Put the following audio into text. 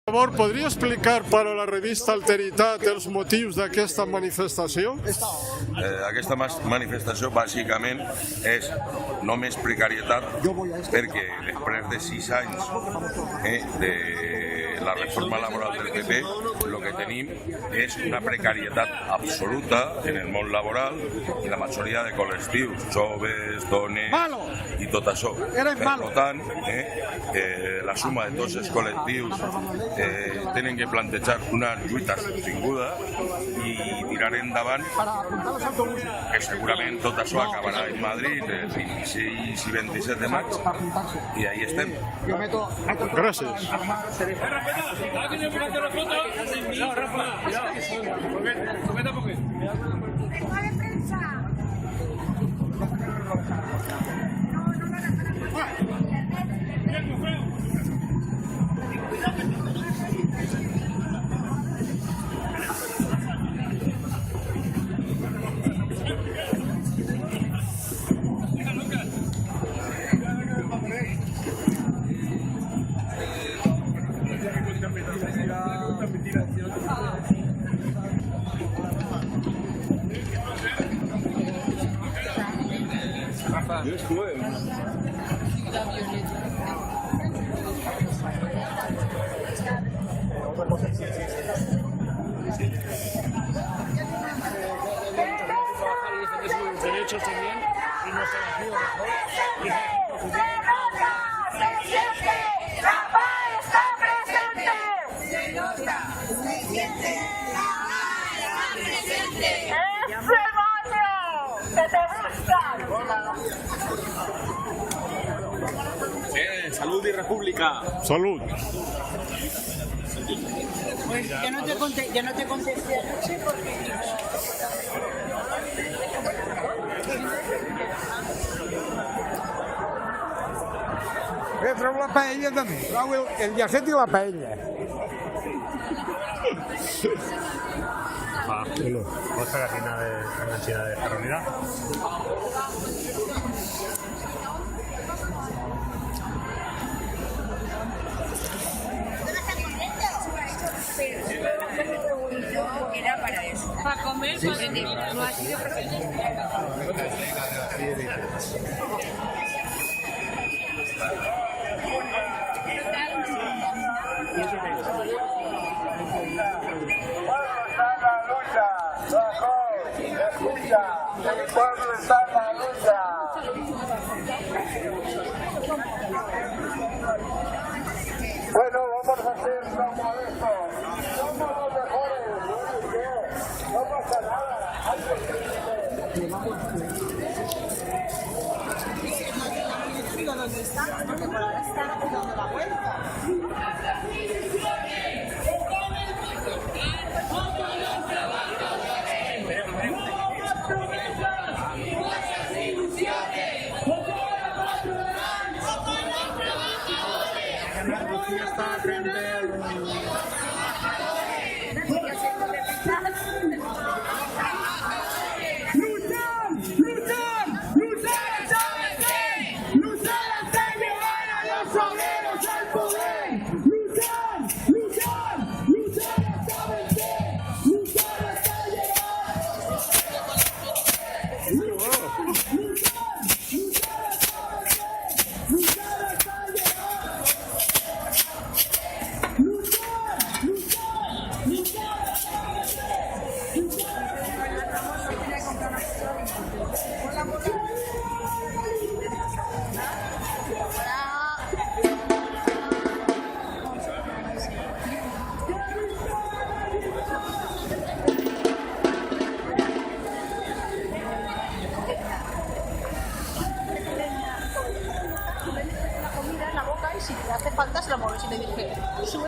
Per favor, podria explicar per a la revista Alteritat els motius d'aquesta manifestació? Aquesta manifestació bàsicament és només precarietat perquè després de 6 anys de la reforma laboral del PP el que tenim és una precarietat absoluta en el món laboral i la majoria de col·lectius, joves, dones i tot això. Per tant, la suma de tots els col·lectius tenen que plantejar una lluita sostinguda i tirar endavant, que segurament tot això acabarà en Madrid el 26 i 27 de maig i ahí estem. Gràcies. Derechos también y nos ha nacido mejor. ¡La paz está presente! Se nota, se siente, la paz está presente. ¡Ese baño que te gusta! Salud y república. Salud. Pues ya no te contesté anoche porque... Treu la paella també, treu el llacet i la paella. Otra gallina de China de Carolina. Era para eso. Para comer, Sí, para sí. no ha sido El pueblo está en la lucha. Bueno, vamos a hacer como esto. Somos los mejores, no pasa nada. ¿Dónde está? Porque por ahora están dando la vuelta. Si te hace falta, se la mueves y te dice,